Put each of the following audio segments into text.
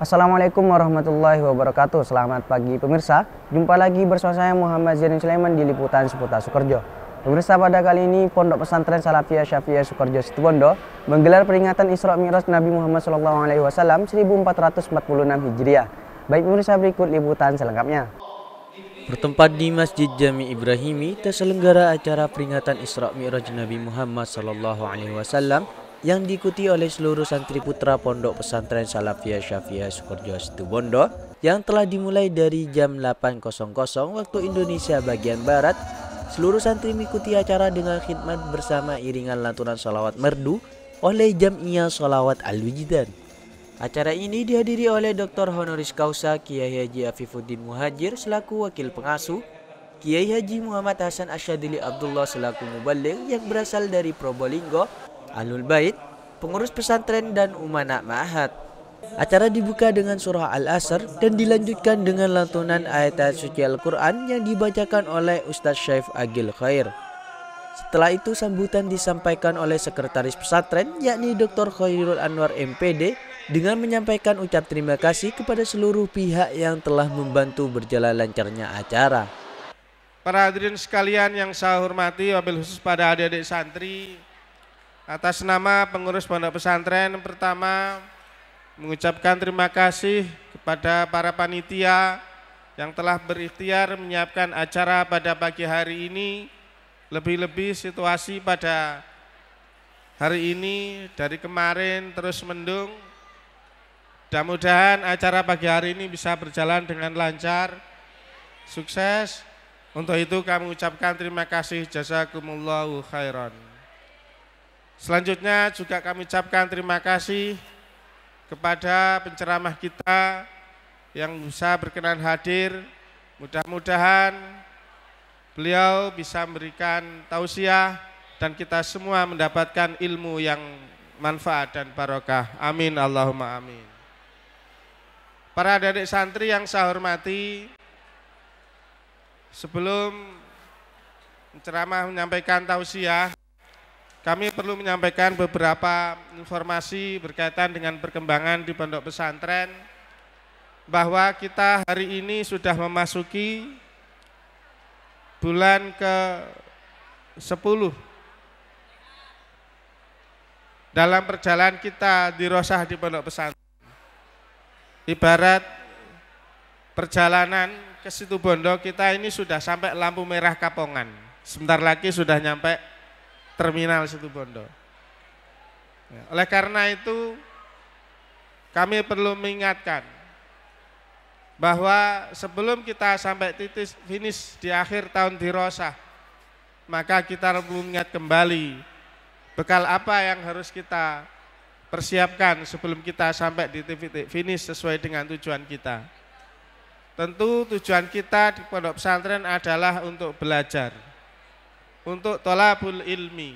Assalamualaikum warahmatullahi wabarakatuh. Selamat pagi pemirsa. Jumpa lagi bersama saya Muhammad Zainuddin Sulaiman di Liputan Seputar Sukoharjo. Pemirsa, pada kali ini Pondok Pesantren Salafiyah Syafi'iyah Sukoharjo Situbondo menggelar peringatan Isra Mi'raj Nabi Muhammad SAW 1446 Hijriah. Baik pemirsa, berikut liputan selengkapnya. Bertempat di Masjid Jami Ibrahimi, terselenggara acara peringatan Isra Mi'raj Nabi Muhammad SAW yang diikuti oleh seluruh santri putra Pondok Pesantren Salafiyah Syafi'iyah Sukoharjo Situbondo yang telah dimulai dari jam 8.00 waktu Indonesia bagian Barat. Seluruh santri mengikuti acara dengan khidmat bersama iringan lantunan sholawat merdu oleh Jam'iyah Sholawat Al-Wijdan. Acara ini dihadiri oleh Dr. Honoris Causa Kiai Haji Afifuddin Muhajir selaku wakil pengasuh, Kiai Haji Muhammad Hasan Asyadili Abdullah selaku mubaligh yang berasal dari Probolinggo, Ahlul Bait, pengurus pesantren dan Umanah Ma'had. Acara dibuka dengan surah Al-Asr dan dilanjutkan dengan lantunan ayat suci Al-Quran yang dibacakan oleh Ustaz Syaif Agil Khair. Setelah itu sambutan disampaikan oleh sekretaris pesantren yakni Dr. Khairul Anwar MPD dengan menyampaikan ucap terima kasih kepada seluruh pihak yang telah membantu berjalan lancarnya acara. Para hadirin sekalian yang saya hormati, wabil khusus pada adik-adik santri, atas nama pengurus pondok pesantren, pertama mengucapkan terima kasih kepada para panitia yang telah berikhtiar menyiapkan acara pada pagi hari ini. Lebih-lebih situasi pada hari ini dari kemarin terus mendung. Mudah-mudahan acara pagi hari ini bisa berjalan dengan lancar, sukses. Untuk itu kami ucapkan terima kasih, jazakumullahu khairan. Selanjutnya juga kami ucapkan terima kasih kepada penceramah kita yang bisa berkenan hadir. Mudah-mudahan beliau bisa memberikan tausiah dan kita semua mendapatkan ilmu yang manfaat dan barokah. Amin Allahumma amin. Para adik-adik santri yang saya hormati, sebelum penceramah menyampaikan tausiah, kami perlu menyampaikan beberapa informasi berkaitan dengan perkembangan di pondok pesantren, bahwa kita hari ini sudah memasuki bulan ke-10 dalam perjalanan kita di Rosah di pondok pesantren. Ibarat perjalanan ke Situbondo, kita ini sudah sampai lampu merah Kapongan. Sebentar lagi sudah nyampe terminal Situbondo. Oleh karena itu kami perlu mengingatkan bahwa sebelum kita sampai titik finish di akhir tahun di Rosah, maka kita perlu mengingat kembali bekal apa yang harus kita persiapkan sebelum kita sampai di titik finish sesuai dengan tujuan kita. Tentu tujuan kita di pondok pesantren adalah untuk belajar, untuk thalabul ilmi.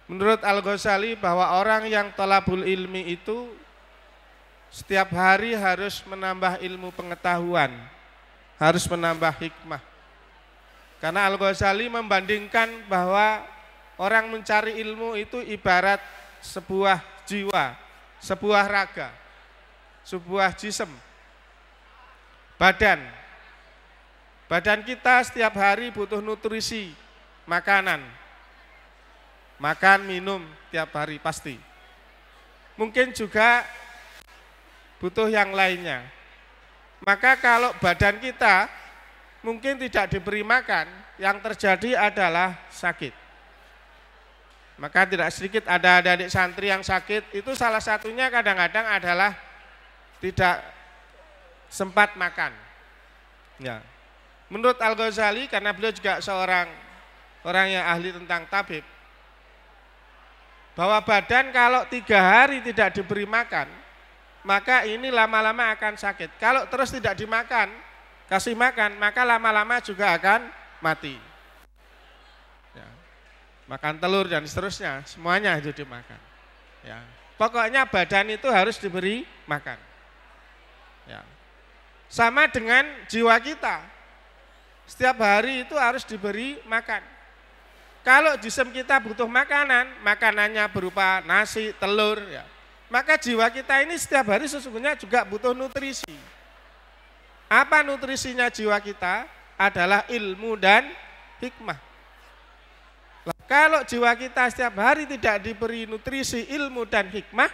Menurut Al-Ghazali bahwa orang yang thalabul ilmi itu setiap hari harus menambah ilmu pengetahuan, harus menambah hikmah. Karena Al-Ghazali membandingkan bahwa orang mencari ilmu itu ibarat sebuah jiwa, sebuah raga, sebuah jism, badan. Badan kita setiap hari butuh nutrisi, makanan. Makan, minum tiap hari pasti. Mungkin juga butuh yang lainnya. Maka kalau badan kita mungkin tidak diberi makan, yang terjadi adalah sakit. Maka tidak sedikit ada adik santri yang sakit, itu salah satunya kadang-kadang adalah tidak sempat makan. Ya. Menurut Al-Ghazali, karena beliau juga seorang orang yang ahli tentang tabib, bahwa badan kalau 3 hari tidak diberi makan, maka ini lama-lama akan sakit. Kalau terus tidak dimakan, kasih makan, maka lama-lama juga akan mati. Ya. Makan telur dan seterusnya, semuanya itu dimakan. Ya. Pokoknya badan itu harus diberi makan. Ya. Sama dengan jiwa kita, setiap hari itu harus diberi makan. Kalau jisim kita butuh makanan, makanannya berupa nasi, telur, ya. Maka jiwa kita ini setiap hari sesungguhnya juga butuh nutrisi. Apa nutrisinya jiwa kita? Adalah ilmu dan hikmah. Kalau jiwa kita setiap hari tidak diberi nutrisi ilmu dan hikmah,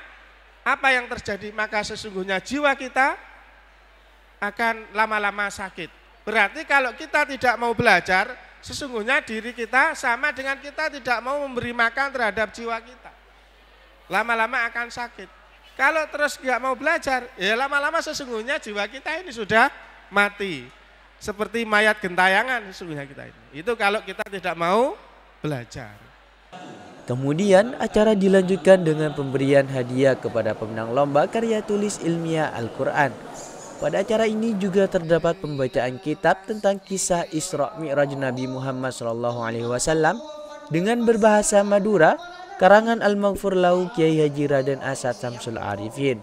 apa yang terjadi? Maka sesungguhnya jiwa kita akan lama-lama sakit. Berarti kalau kita tidak mau belajar, sesungguhnya diri kita sama dengan kita tidak mau memberi makan terhadap jiwa kita. Lama-lama akan sakit. Kalau terus nggak mau belajar, ya lama-lama sesungguhnya jiwa kita ini sudah mati. Seperti mayat gentayangan sesungguhnya kita ini. Itu kalau kita tidak mau belajar. Kemudian acara dilanjutkan dengan pemberian hadiah kepada pemenang lomba karya tulis ilmiah Al-Quran. Pada acara ini juga terdapat pembacaan kitab tentang kisah Isra Mi'raj Nabi Muhammad SAW dengan berbahasa Madura, karangan Al-Maghfur Lahu Kiai Haji Raden Asad Samsul Arifin.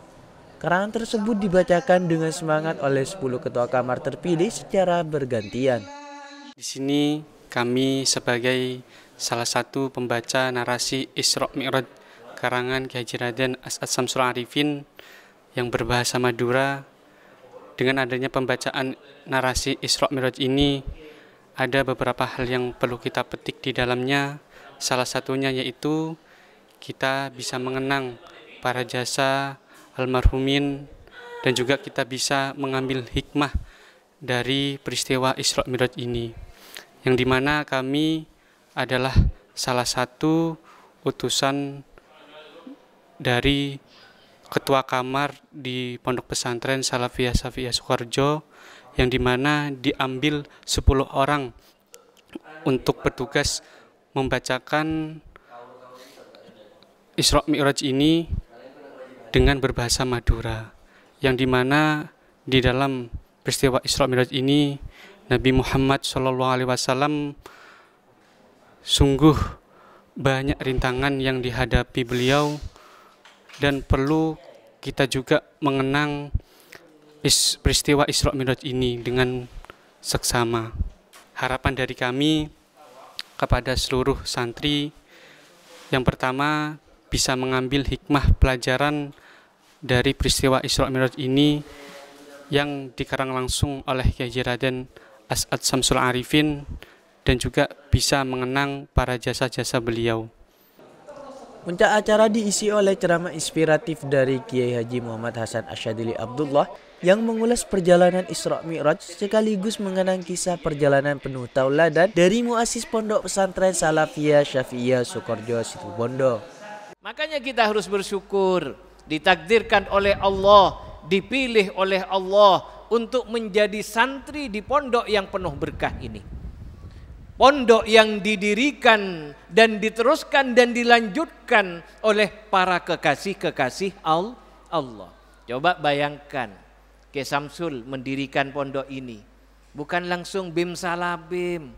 Karangan tersebut dibacakan dengan semangat oleh 10 ketua kamar terpilih secara bergantian. Di sini kami sebagai salah satu pembaca narasi Isra Mi'raj karangan Kiai Haji Raden Asad Samsul Arifin yang berbahasa Madura. Dengan adanya pembacaan narasi Isra Mi'raj ini, ada beberapa hal yang perlu kita petik di dalamnya. Salah satunya yaitu kita bisa mengenang para jasa almarhumin dan juga kita bisa mengambil hikmah dari peristiwa Isra Mi'raj ini. Yang dimana kami adalah salah satu utusan dari Ketua Kamar di Pondok Pesantren Salafiyah Syafiyah Sukoharjo, yang dimana diambil 10 orang untuk bertugas membacakan Isra Mi'raj ini dengan berbahasa Madura, yang dimana di dalam peristiwa Isra Mi'raj ini Nabi Muhammad SAW sungguh banyak rintangan yang dihadapi beliau, dan perlu kita juga mengenang peristiwa Isra Mi'raj ini dengan seksama. Harapan dari kami kepada seluruh santri, yang pertama bisa mengambil hikmah pelajaran dari peristiwa Isra Mi'raj ini yang dikarang langsung oleh Kiai Haji Raden Asad Samsul Arifin, dan juga bisa mengenang para jasa-jasa beliau. Puncak acara diisi oleh ceramah inspiratif dari Kiai Haji Muhammad Hasan Asyadili Abdullah yang mengulas perjalanan Isra Mi'raj sekaligus mengenang kisah perjalanan penuh tauladan dari muassis Pondok Pesantren Salafiyah Syafiyah Sukoharjo Situbondo. Makanya kita harus bersyukur ditakdirkan oleh Allah, dipilih oleh Allah untuk menjadi santri di pondok yang penuh berkah ini. Pondok yang didirikan dan diteruskan dan dilanjutkan oleh para kekasih-kekasih Allah. Coba bayangkan, Kiai Samsul mendirikan pondok ini. Bukan langsung bim salabim.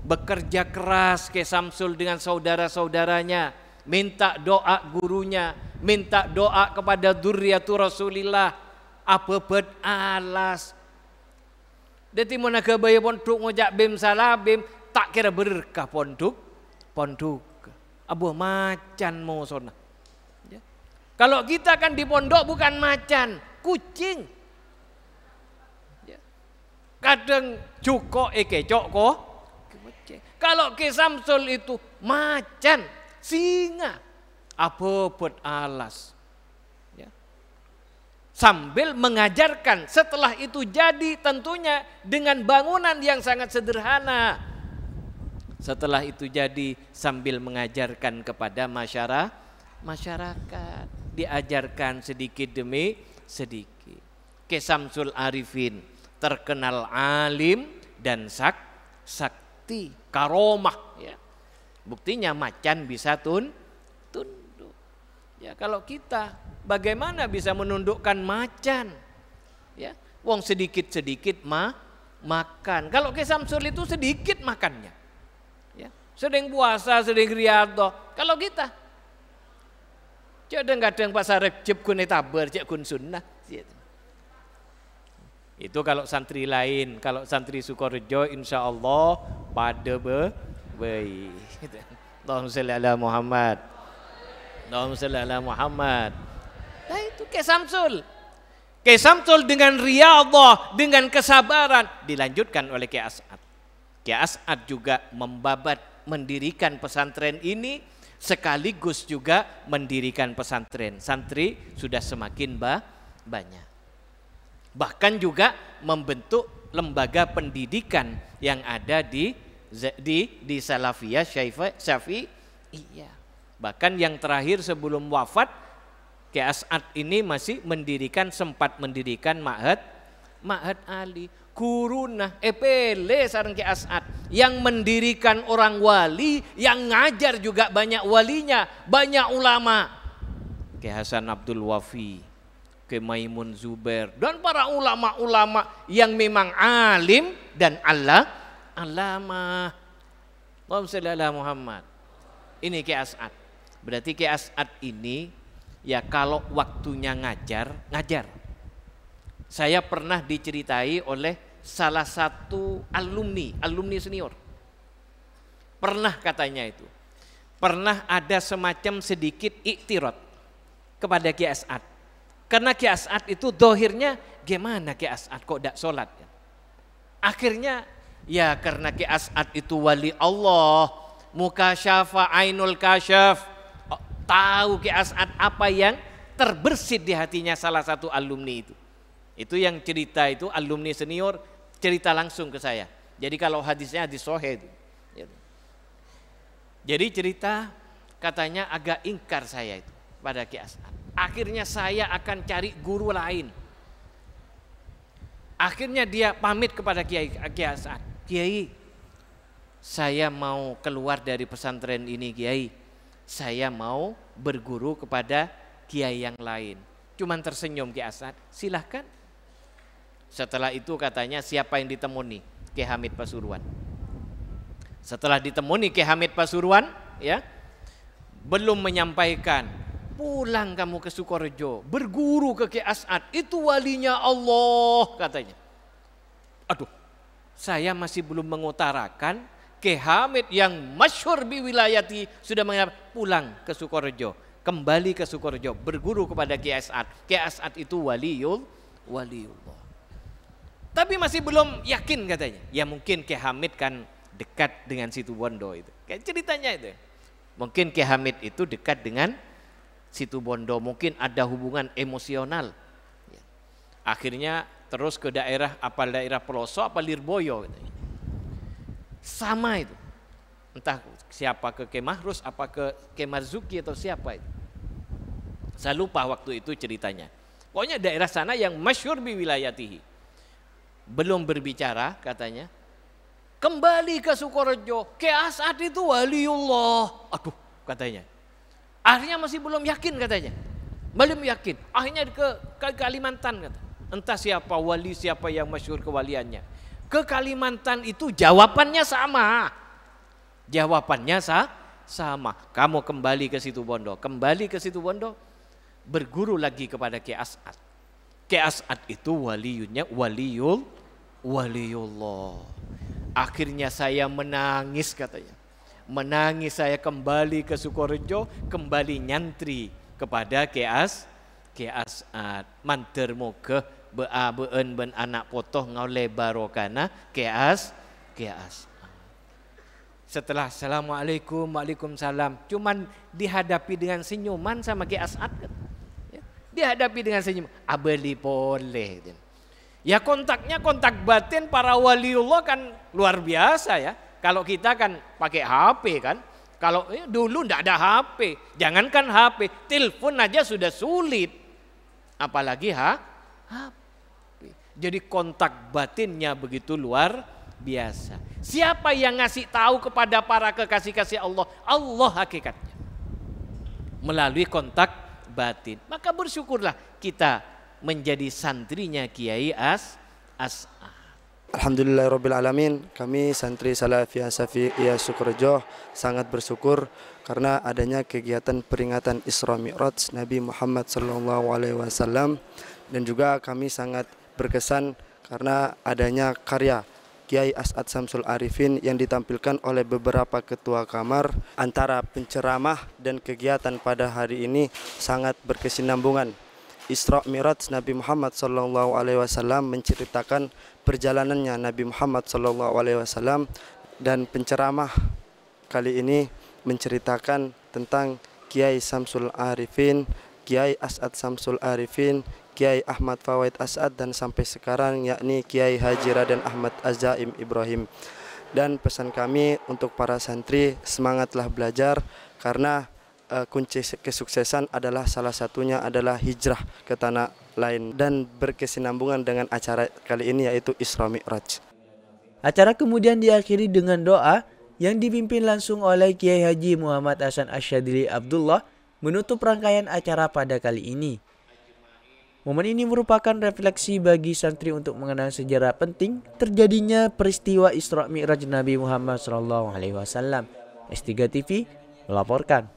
Bekerja keras Kiai Samsul dengan saudara-saudaranya. Minta doa gurunya. Minta doa kepada dzurriyyatu Rasulillah. Apa alas. Dadi mun agabaya pondok ngojak bim salabim tak kira berkah pondok. Abu macan mosona. Ya. Kalau kita kan di pondok bukan macan, kucing. Ya. Kadang cuko kecok kok. Kalau Kiai Samsul itu macan, singa, abobot alas. Sambil mengajarkan, setelah itu jadi tentunya dengan bangunan yang sangat sederhana. Setelah itu jadi sambil mengajarkan kepada masyarakat. Diajarkan sedikit demi sedikit. Kiai Samsul Arifin terkenal alim dan sakti, karomah. Ya. Buktinya macan bisa tunduk. Ya, kalau kita bagaimana bisa menundukkan macan? Ya, wong sedikit-sedikit makan. Kalau Kiai Samsul itu sedikit makannya. Ya, sedang puasa, sedang riyadhah. Kalau kita kadang-kadang pasar recep kun tabar, cek kun sunnah. Itu kalau santri lain, kalau santri Sukoharjo insya Allah pada baik. Allahumma sholli ala Muhammad. Allahumma sholli ala Muhammad. Nah itu Kiai Samsul. Kiai Samsul dengan riyadhah, dengan kesabaran dilanjutkan oleh Kiai As'ad. Kiai As'ad juga membabat mendirikan pesantren ini sekaligus juga mendirikan pesantren. Santri sudah semakin banyak. Bahkan juga membentuk lembaga pendidikan yang ada di Salafiyah Syafi'iyah. Bahkan yang terakhir sebelum wafat, Kiai As'ad ini masih sempat mendirikan Ma'had Ali. Guruna pele sareng Kiai As'ad yang mendirikan orang wali, yang ngajar juga banyak walinya, banyak ulama. Kiai Hasan Abdul Wafi, Kiai Maimun Zubair, dan para ulama-ulama yang memang alim dan alama. Allahumma sholli ala Muhammad. Ini Kiai As'ad. Berarti Kiai As'ad ini ya kalau waktunya ngajar. Saya pernah diceritai oleh salah satu alumni senior. Pernah katanya itu. Pernah ada semacam sedikit iktirad kepada Kiai As'ad. Karena Kiai As'ad itu dohirnya gimana Kiai As'ad kok tidak sholat. Akhirnya ya karena Kiai As'ad itu wali Allah, mukasyafa ainul kasyaf. Tahu Kiai As'ad apa yang terbersit di hatinya salah satu alumni itu. Itu yang cerita itu alumni senior cerita langsung ke saya. Jadi kalau hadisnya hadis sahih itu. Jadi cerita katanya agak ingkar saya itu pada Kiai As'ad. Akhirnya saya akan cari guru lain. Akhirnya dia pamit kepada Kiai As'ad. Kiai, saya mau keluar dari pesantren ini Kiai. Saya mau berguru kepada kiai yang lain. Cuman tersenyum Kiai As'ad. Silahkan. Setelah itu katanya siapa yang ditemuni? Kiai Hamid Pasuruan. Setelah ditemuni Kiai Hamid Pasuruan, ya, belum menyampaikan, pulang kamu ke Sukorejo, berguru ke Kiai As'ad, itu walinya Allah katanya. Aduh, saya masih belum mengutarakan, Kiai Hamid yang masyhur di wilayati sudah mengatakan pulang ke Sukorejo, kembali ke Sukorejo, berguru kepada Kiai As'ad. Kiai As'ad itu waliullah. Tapi masih belum yakin katanya. Ya mungkin Kiai Hamid kan dekat dengan Situbondo itu. Kayak ceritanya itu. Mungkin Kiai Hamid itu dekat dengan Situbondo. Mungkin ada hubungan emosional. Akhirnya terus ke daerah pelosok apa Lirboyo. Sama itu. Entah siapa ke Kiai Mahrus apa ke Kiai Marzuki atau siapa itu. Saya lupa waktu itu ceritanya. Pokoknya daerah sana yang masyhur bi wilayatihi. Belum berbicara katanya, kembali ke Sukorejo, Kiai As'ad itu waliullah. Aduh katanya. Akhirnya masih belum yakin katanya. Belum yakin. Akhirnya ke Kalimantan kata. Entah siapa wali, siapa yang masyhur kewaliannya. Ke Kalimantan itu jawabannya sama. Jawabannya sama. Kamu kembali ke Situbondo. Kembali ke Situbondo, berguru lagi kepada Kiai As'ad. Kiai As'ad itu waliullah. Akhirnya saya menangis katanya. Menangis saya kembali ke Sukorejo, kembali nyantri kepada Kiai As'ad. Manter moga beun ben anak potoh ngaule barokana Kiai As'ad. Setelah assalamualaikum, waalaikumsalam, cuman dihadapi dengan senyuman sama Kiai As'ad. Dihadapi dengan senyum, abeli boleh. Ya kontaknya kontak batin para waliullah kan luar biasa ya. Kalau kita kan pakai HP kan. Kalau dulu ndak ada HP, jangankan HP, telepon aja sudah sulit. Apalagi HP. Jadi kontak batinnya begitu luar biasa. Siapa yang ngasih tahu kepada para kekasih-kasih Allah? Allah hakikatnya. Melalui kontak batin. Maka bersyukurlah kita menjadi santrinya Kiai As'ad. Alhamdulillahirrabbilalamin. Kami santri Salafiyah Syafi'iyah Sukorejo sangat bersyukur karena adanya kegiatan peringatan Isra Mi'raj Nabi Muhammad SAW, dan juga kami sangat berkesan karena adanya karya Kiai As'ad Syamsul Arifin yang ditampilkan oleh beberapa ketua kamar. Antara penceramah dan kegiatan pada hari ini sangat berkesinambungan. Isra Mi'raj Nabi Muhammad SAW menceritakan perjalanannya Nabi Muhammad SAW, dan penceramah kali ini menceritakan tentang Kiai Syamsul Arifin, Kiai As'ad Syamsul Arifin, Kiai Ahmad Fawaid As'ad, dan sampai sekarang yakni Kiai Haji Raden Ahmad Azaim Ibrahim. Dan pesan kami untuk para santri, semangatlah belajar karena kunci kesuksesan adalah salah satunya adalah hijrah ke tanah lain, dan berkesinambungan dengan acara kali ini yaitu Isra Mi'raj. Acara kemudian diakhiri dengan doa yang dipimpin langsung oleh Kiai Haji Muhammad Hasan Asyadili Abdullah menutup rangkaian acara pada kali ini. Momen ini merupakan refleksi bagi santri untuk mengenang sejarah penting terjadinya peristiwa Isra Mi'raj Nabi Muhammad SAW. S3 TV melaporkan.